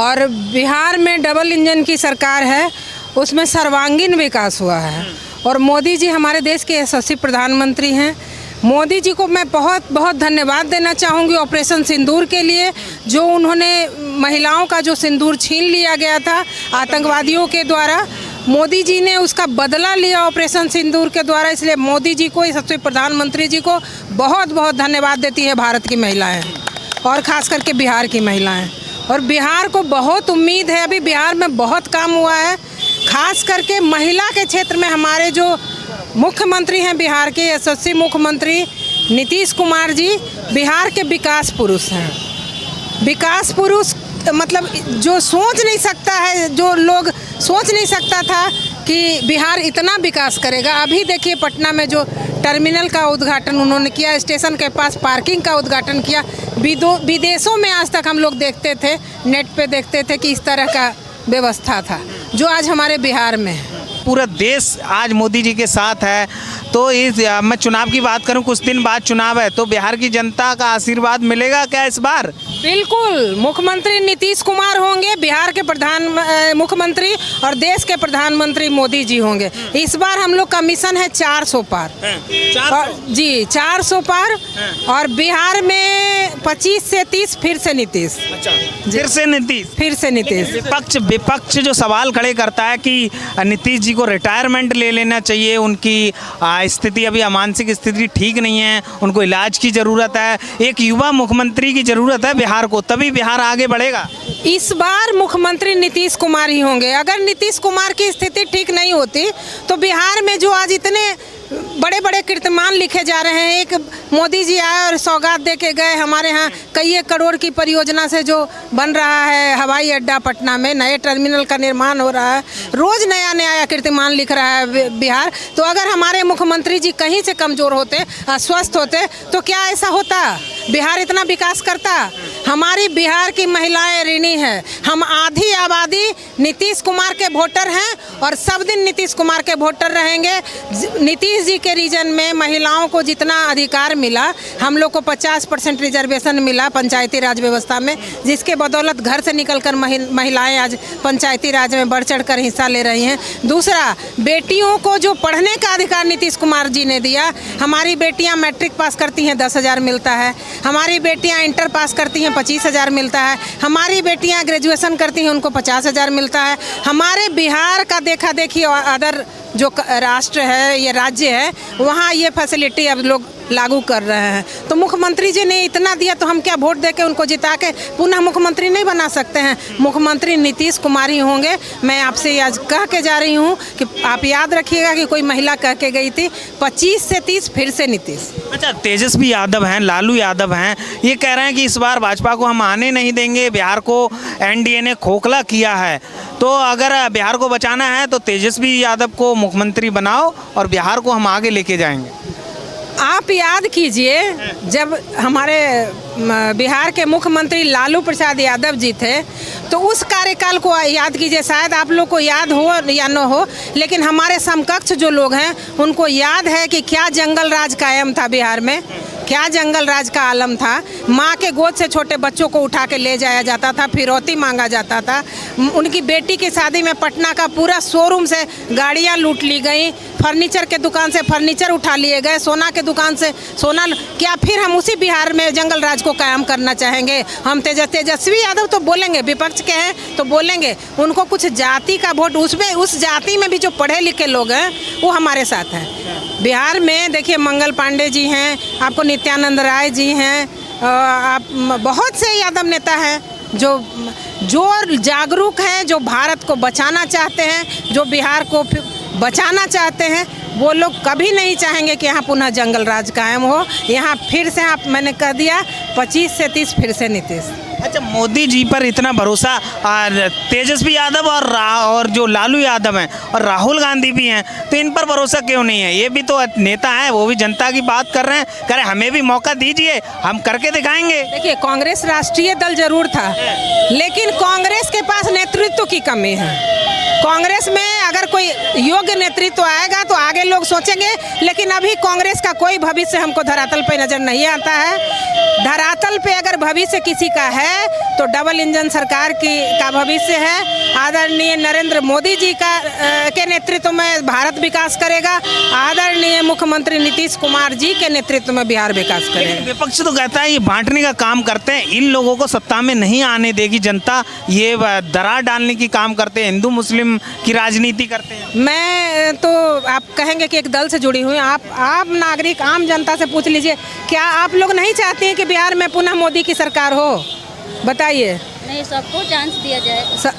और बिहार में double engine की सरकार है, उसमें सर्वांगीण विकास हुआ है। और मोदी जी हमारे देश के यशस्वी प्रधानमंत्री हैं। मोदी जी को मैं बहुत बहुत धन्यवाद देना चाहूँगी ऑपरेशन सिंदूर के लिए, जो उन्होंने महिलाओं का जो सिंदूर छीन लिया गया था आतंकवादियों के द्वारा, मोदी जी ने उसका बदला लिया ऑपरेशन सिंदूर के द्वारा। इसलिए मोदी जी को, यशस्वी प्रधानमंत्री जी को बहुत बहुत धन्यवाद देती है भारत की महिलाएं, और ख़ास करके बिहार की महिलाएं। और बिहार को बहुत उम्मीद है, अभी बिहार में बहुत काम हुआ है, खास करके महिला के क्षेत्र में। हमारे जो मुख्यमंत्री हैं बिहार के, यशस्वी मुख्यमंत्री नीतीश कुमार जी बिहार के विकास पुरुष हैं। विकास पुरुष मतलब जो सोच नहीं सकता है, जो लोग सोच नहीं सकता था कि बिहार इतना विकास करेगा। अभी देखिए पटना में जो टर्मिनल का उद्घाटन उन्होंने किया, स्टेशन के पास पार्किंग का उद्घाटन किया। विदेशों में आज तक हम लोग देखते थे, नेट पे देखते थे कि इस तरह का व्यवस्था था, जो आज हमारे बिहार में है। पूरा देश आज मोदी जी के साथ है। तो इस मैं चुनाव की बात करूं, कुछ दिन बाद चुनाव है, तो बिहार की जनता का आशीर्वाद मिलेगा क्या इस बार? बिल्कुल, मुख्यमंत्री नीतीश कुमार होंगे, बिहार के मुख्यमंत्री, और देश के प्रधानमंत्री मोदी जी होंगे। इस बार हम लोग का मिशन है 400 पार। 400 पार। और बिहार में 25 से 30 फिर से नीतीश। फिर से नीतीश। विपक्ष जो सवाल खड़े करता है कि नीतीश जी को रिटायरमेंट ले लेना चाहिए, उनकी स्थिति अभी मानसिक स्थिति ठीक नहीं है, उनको इलाज की ज़रूरत है, एक युवा मुख्यमंत्री की ज़रूरत है बिहार को, तभी बिहार आगे बढ़ेगा। इस बार मुख्यमंत्री नीतीश कुमार ही होंगे। अगर नीतीश कुमार की स्थिति ठीक नहीं होती तो बिहार में जो आज इतने बड़े बड़े कीर्तिमान लिखे जा रहे हैं, एक मोदी जी आए और सौगात दे के गए, हमारे यहाँ कई एक करोड़ की परियोजना से जो बन रहा है हवाई अड्डा पटना में, नए टर्मिनल का निर्माण हो रहा है, रोज़ नया नया कीर्तिमान लिख रहा है बिहार। तो अगर हमारे मुख्यमंत्री जी कहीं से कमज़ोर होते, अस्वस्थ होते, तो क्या ऐसा होता? बिहार इतना विकास करता? हमारी बिहार की महिलाएं ऋणी है। हम आधी आबादी नीतीश कुमार के वोटर हैं और सब दिन नीतीश कुमार के वोटर रहेंगे। नीतीश जी के रीजन में महिलाओं को जितना अधिकार मिला, हम लोग को 50% रिजर्वेशन मिला पंचायती राज व्यवस्था में, जिसके बदौलत घर से निकलकर महिलाएं आज पंचायती राज में बढ़ चढ़ कर हिस्सा ले रही हैं। दूसरा, बेटियों को जो पढ़ने का अधिकार नीतीश कुमार जी ने दिया, हमारी बेटियां मैट्रिक पास करती हैं 10,000 मिलता है, हमारी बेटियां इंटर पास करती हैं 25,000 मिलता है, हमारी बेटियां ग्रेजुएशन करती हैं उनको 50,000 मिलता है। हमारे बिहार का देखा देखी अदर जो राष्ट्र है, ये राज्य है, वहाँ ये फैसिलिटी अब लोग लागू कर रहे हैं। तो मुख्यमंत्री जी ने इतना दिया तो हम क्या वोट देके उनको जिता के पुनः मुख्यमंत्री नहीं बना सकते हैं? मुख्यमंत्री नीतीश कुमार ही होंगे। मैं आपसे आज कह के जा रही हूँ कि आप याद रखिएगा कि कोई महिला कह के गई थी 25 से 30 फिर से नीतीश। अच्छा, तेजस्वी यादव हैं, लालू यादव हैं, ये कह रहे हैं कि इस बार भाजपा को हम आने नहीं देंगे, बिहार को एनडीए ने खोखला किया है, तो अगर बिहार को बचाना है तो तेजस्वी यादव को मुख्यमंत्री बनाओ और बिहार को हम आगे लेके जाएंगे। आप याद कीजिए, जब हमारे बिहार के मुख्यमंत्री लालू प्रसाद यादव जी थे, तो उस कार्यकाल को याद कीजिए। शायद आप लोग को याद हो या न हो, लेकिन हमारे समकक्ष जो लोग हैं उनको याद है कि क्या जंगल राज कायम था बिहार में, क्या जंगल राज का आलम था। माँ के गोद से छोटे बच्चों को उठा के ले जाया जाता था, फिरौती मांगा जाता था। उनकी बेटी की शादी में पटना का पूरा शोरूम से गाड़ियाँ लूट ली गई, फर्नीचर के दुकान से फर्नीचर उठा लिए गए, सोना के दुकान से सोना। क्या फिर हम उसी बिहार में जंगल राज को कायम करना चाहेंगे? हम तेजस्वी यादव तो बोलेंगे, विपक्ष के हैं तो बोलेंगे, उनको कुछ जाति का वोट, उसमें उस जाति में भी जो पढ़े लिखे लोग हैं वो हमारे साथ हैं। बिहार में देखिए मंगल पांडे जी हैं, आपको नित्यानंद राय जी हैं, आप बहुत से यादव नेता हैं जो जागरूक हैं, जो भारत को बचाना चाहते हैं, जो बिहार को बचाना चाहते हैं। वो लोग कभी नहीं चाहेंगे कि यहाँ पुनः जंगल राज कायम हो। यहाँ फिर से मैंने कह दिया 25 से 30 फिर से नीतीश। अच्छा, मोदी जी पर इतना भरोसा तेजस्वी यादव और जो लालू यादव हैं और राहुल गांधी भी हैं, तो इन पर भरोसा क्यों नहीं है? ये भी तो नेता हैं, वो भी जनता की बात कर रहे हैं, कह रहे हमें भी मौका दीजिए, हम करके दिखाएंगे। देखिए, कांग्रेस राष्ट्रीय दल जरूर था, लेकिन कांग्रेस के पास नेतृत्व की कमी है। कांग्रेस में अगर कोई योग्य नेतृत्व आएगा तो आगे लोग सोचेंगे, लेकिन अभी कांग्रेस का कोई भविष्य हमको धरातल पे नजर नहीं आता है। धरातल पे अगर अगर भविष्य किसी का है तो डबल इंजन सरकार का भविष्य है। आदरणीय नरेंद्र मोदी जी के नेतृत्व में भारत विकास करेगा। आदरणीय मुख्यमंत्री नीतीश कुमार जी के नेतृत्व में बिहार विकास करेगा। विपक्ष तो कहता है ये बांटने का काम करते हैं, इन लोगों को सत्ता में नहीं आने देगी जनता, ये दरार डालने की काम करते हैं, हिंदू मुस्लिम की राजनीति करते हैं। मैं तो आप कहेंगे कि एक दल से जुड़ी हुई, आप नागरिक आम जनता से पूछ लीजिए, क्या आप लोग नहीं चाहते हैं कि बिहार में पुनः मोदी की सरकार हो? बताइए। नहीं, सबको चांस दिया जाए।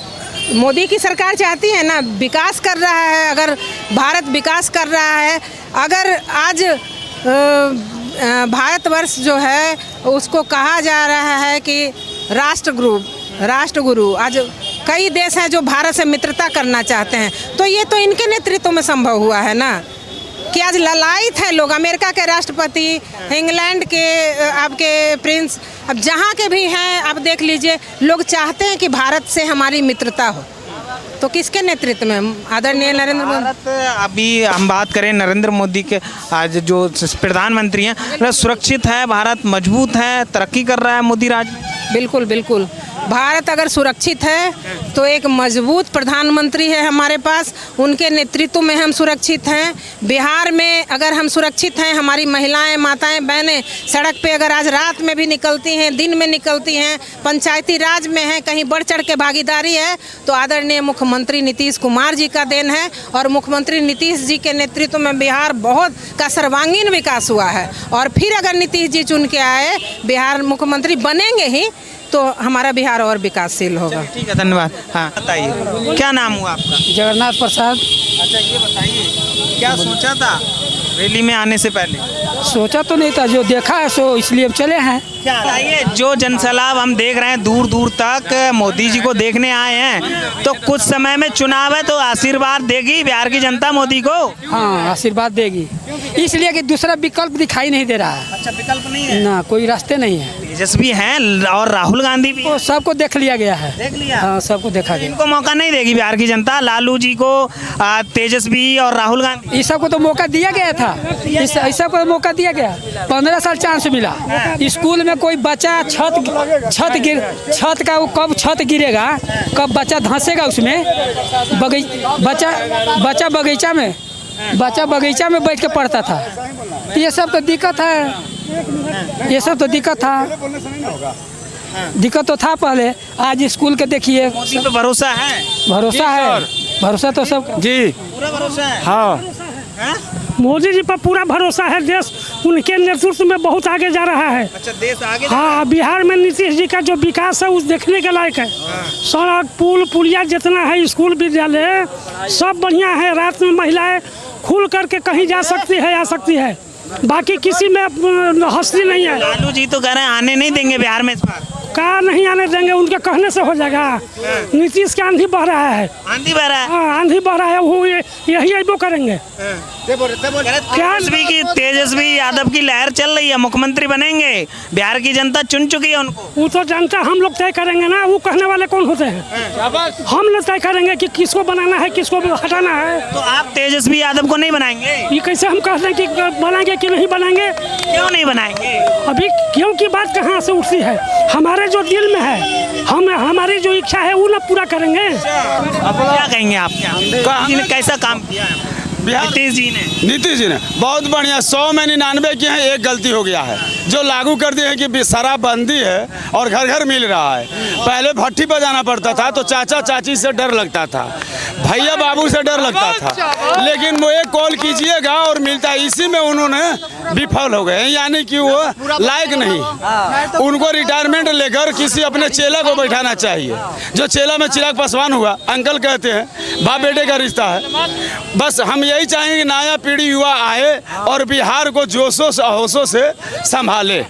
मोदी की सरकार चाहती है ना, विकास कर रहा है। अगर भारत विकास कर रहा है, अगर आज भारतवर्ष जो है उसको कहा जा रहा है कि राष्ट्रगुरु, आज कई देश हैं जो भारत से मित्रता करना चाहते हैं, तो ये तो इनके नेतृत्व में संभव हुआ है ना कि आज ललायित है लोग। अमेरिका के राष्ट्रपति, इंग्लैंड के आपके प्रिंस, अब जहाँ के भी हैं आप देख लीजिए, लोग चाहते हैं कि भारत से हमारी मित्रता हो। तो किसके नेतृत्व में? आदरणीय नरेंद्र मोदी। भारत अभी हम बात करें नरेंद्र मोदी के, आज जो प्रधानमंत्री हैं, सुरक्षित है, भारत मजबूत है, तरक्की कर रहा है मोदी राज में। बिल्कुल बिल्कुल, भारत अगर सुरक्षित है तो एक मजबूत प्रधानमंत्री है हमारे पास, उनके नेतृत्व में हम सुरक्षित हैं। बिहार में अगर हम सुरक्षित हैं, हमारी महिलाएं, माताएं, बहनें सड़क पे अगर आज रात में भी निकलती हैं, दिन में निकलती हैं, पंचायती राज में हैं, कहीं बढ़ चढ़ के भागीदारी है, तो आदरणीय मुख्यमंत्री नीतीश कुमार जी का देन है। और मुख्यमंत्री नीतीश जी के नेतृत्व में बिहार बहुत का सर्वांगीण विकास हुआ है। और फिर अगर नीतीश जी चुन के आए, बिहार मुख्यमंत्री बनेंगे ही, तो हमारा बिहार और विकासशील होगा। ठीक है, धन्यवाद। हाँ बताइए, क्या नाम हुआ आपका? जगन्नाथ प्रसाद। अच्छा ये बताइए, क्या सोचा था रैली में आने से पहले? सोचा तो नहीं था, जो देखा है सो इसलिए चले हैं। क्या बताइए, जो जनसैलाब हम देख रहे हैं दूर दूर तक मोदी जी को देखने आए हैं, तो कुछ समय में चुनाव है तो आशीर्वाद देगी बिहार की जनता मोदी को? हाँ, आशीर्वाद देगी, इसलिए कि दूसरा विकल्प दिखाई नहीं दे रहा है। अच्छा, विकल्प नहीं है ना, कोई रास्ते नहीं है। तेजस्वी हैं और राहुल गांधी भी, वो सबको देख लिया गया है। देख लिया। हाँ, सबको देखा गया। इनको मौका नहीं देगी बिहार की जनता, लालू जी को, तेजस्वी और राहुल गांधी? इस सबको तो मौका दिया गया था, इस सबको तो मौका दिया गया। 15 साल चांस मिला। स्कूल में कोई बच्चा छत का कब छत गिरेगा, कब बच्चा धंसेगा उसमें, बच्चा बगीचा में बैठ के पढ़ता था। ये सब तो दिक्कत है, ये सब तो दिक्कत था, दिक्कत तो था पहले। आज स्कूल के देखिए, मोदी पे भरोसा है? भरोसा तो सब जी, पूरा भरोसा है। हाँ, मोदी जी पर पूरा भरोसा है। देश उनके नेतृत्व में बहुत आगे जा रहा है। अच्छा, देश आगे? हाँ, बिहार में नीतीश जी का जो विकास है उस देखने के लायक है। सड़क, पुल, पुलिया जितना है, स्कूल, विद्यालय सब बढ़िया है। रात में महिलाएं खुल करके कहीं जा सकती है, आ सकती है, बाकी किसी में हस्ती नहीं है। लालू जी तो कह रहे हैं आने नहीं देंगे बिहार में इस बार। कहा नहीं आने देंगे, उनके कहने से हो जाएगा। नीतीश का आंधी बह रहा है, आंधी बह रहा है। हाँ, आंधी बह रहा है, वो यही अबो करेंगे। तेजस्वी यादव की लहर चल रही है, मुख्यमंत्री बनेंगे, बिहार की जनता चुन चुकी है उनको। वो तो जनता हम लोग तय करेंगे ना, वो कहने वाले कौन होते हैं? हम लोग तय करेंगे कि किसको बनाना है, किसको हटाना है। तो आप तेजस्वी यादव को नहीं बनाएंगे? ये कैसे हम कह दें कि बनाएंगे कि नहीं बनाएंगे? क्यों नहीं बनाएंगे? अभी क्यों की बात कहाँ से उठती है? हमारे जो दिल में है, हमारी जो इच्छा है वो ना पूरा करेंगे। अब क्या कहेंगे आप? कैसा काम किया है नीतीश जी ने? बहुत बढ़िया। 100 में 99 की है, एक गलती हो गया है जो लागू कर दिए हैं कि शराबबंदी है और घर घर मिल रहा है। पहले भट्टी पर जाना पड़ता था तो चाचा चाची से डर लगता था, भैया बाबू से डर लगता था, लेकिन वो एक कॉल कीजिएगा और मिलता है। इसी में उन्होंने विफल हो गए, यानी कि वो लायक नहीं। उनको रिटायरमेंट लेकर किसी अपने चेला को बैठाना चाहिए। जो चेला में चिराग पासवान हुआ, अंकल कहते हैं, बाप बेटे का रिश्ता है। बस हम यही चाहेंगे कि नया पीढ़ी युवा आए और बिहार को जोशों से होशों से संभाले।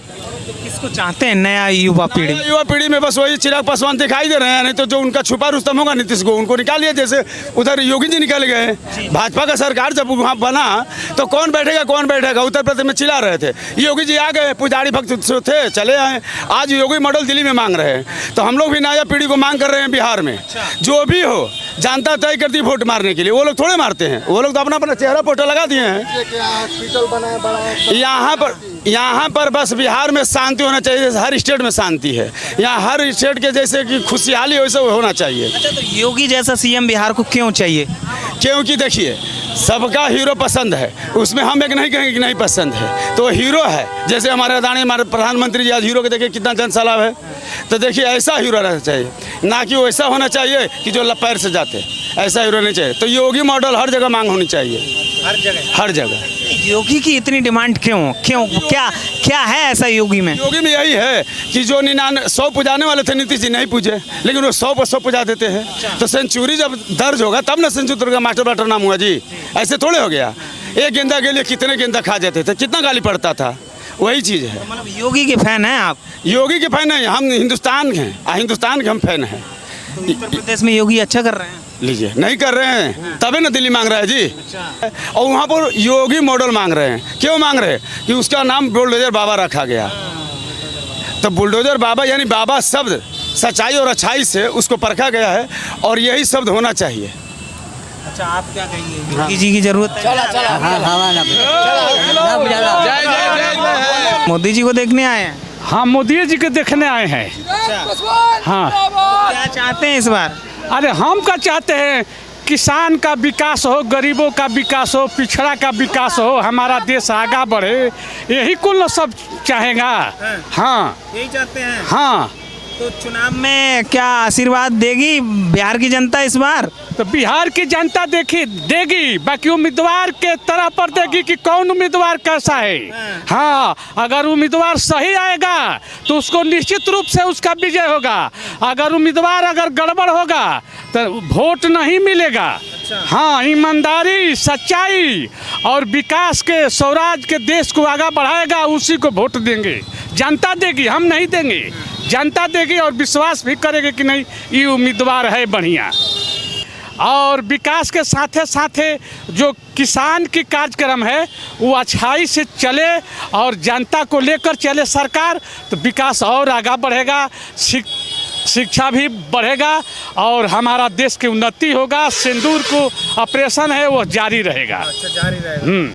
किसको चाहते हैं नया युवा पीढ़ी? युवा पीढ़ी में बस वही चिराग पासवान दिखाई दे रहे हैं, नहीं तो जो उनका छुपा रुस्तम होगा नीतीश को, उनको निकालिए। जैसे उधर योगी जी निकल गए, भाजपा का सरकार जब वहाँ बना तो कौन बैठेगा उत्तर प्रदेश में चिल्ला रहे थे। योगी जी आ गए, पुजारी भक्त थे, चले आए। आज योगी मॉडल दिल्ली में मांग रहे हैं, तो हम लोग भी नया पीढ़ी को मांग कर रहे हैं बिहार में। जो भी हो, जनता तय करती वोट मारने के लिए, वो लोग थोड़े मारते हैं। वो लोग तो अपना अपना चेहरा फोटो लगा दिए हैं। यहाँ पर यहाँ पर बस बिहार में शांति होना चाहिए, हर स्टेट में शांति है, यहाँ हर स्टेट के जैसे कि खुशहाली वैसे होना चाहिए। अच्छा, तो योगी जैसा सीएम बिहार को क्यों चाहिए? क्योंकि देखिए सबका हीरो पसंद है, उसमें हम एक नहीं कहेंगे कि नहीं पसंद है, तो हीरो है। जैसे हमारे अदानी हमारे प्रधानमंत्री जी आज हीरो के देखिए कितना जनसैलाब है, तो देखिए ऐसा हीरो रहना चाहिए, ना कि वैसा होना चाहिए कि जो पैर से जाते, ऐसा हीरो नहीं चाहिए। तो योगी मॉडल हर जगह मांग होनी चाहिए, हर जगह। योगी की इतनी डिमांड क्यों क्यों क्या क्या है ऐसा योगी में? योगी में यही है कि जो 100 पुजाने वाले थे नीतीश जी नहीं पूजे, लेकिन वो 100 पर 100 पुजा देते हैं। तो सेंचुरी जब दर्ज होगा तब ना सेंचुरी का मास्टर बैटर नाम हुआ जी, ऐसे थोड़े हो गया। एक गेंदा के लिए कितने गेंदा खा जाते थे, कितना गाली पड़ता था, वही चीज़ है। मतलब योगी के फैन हैं आप? योगी के फैन हैं हम, हिंदुस्तान के हैं, हिंदुस्तान के हम फैन हैं। तो उत्तर प्रदेश में योगी अच्छा कर रहे हैं? लीजिए नहीं कर रहे हैं तभी ना दिल्ली मांग रहा है जी। और वहाँ पर योगी मॉडल मांग रहे हैं, क्यों मांग रहे हैं कि उसका नाम बुलडोजर बाबा रखा गया। तो बुलडोजर बाबा यानी बाबा शब्द सच्चाई और अच्छाई से उसको परखा गया है, और यही शब्द होना चाहिए। अच्छा, आप क्या कहेंगे? योगी जी की जरूरत है? मोदी जी को देखने आए हैं? हाँ, मोदी जी के देखने आए हैं। हाँ, क्या चाहते हैं इस बार? अरे हम क्या चाहते हैं, किसान का विकास हो, गरीबों का विकास हो, पिछड़ा का विकास हो, हमारा देश आगे बढ़े, यही कुल सब चाहेगा। हाँ यही चाहते हैं। हाँ, तो चुनाव में क्या आशीर्वाद देगी बिहार की जनता इस बार? तो बिहार की जनता देगी, बाकी उम्मीदवार के तरह पर देगी कि कौन उम्मीदवार कैसा है। हाँ, अगर उम्मीदवार सही आएगा तो उसको निश्चित रूप से उसका विजय होगा। अगर उम्मीदवार गड़बड़ होगा तो वोट नहीं मिलेगा। हाँ, ईमानदारी, सच्चाई और विकास के स्वराज के देश को आगे बढ़ाएगा, उसी को वोट देंगे। जनता देगी, हम नहीं देंगे, जनता देगी, और विश्वास भी करेगी कि नहीं ये उम्मीदवार है बढ़िया। और विकास के साथे साथे जो किसान की कार्यक्रम है वो अच्छाई से चले और जनता को लेकर चले सरकार, तो विकास और आगे बढ़ेगा, शिक्षा भी बढ़ेगा और हमारा देश की उन्नति होगा। सिंदूर को ऑपरेशन है वो जारी रहेगा। अच्छा, जारी रहेगा।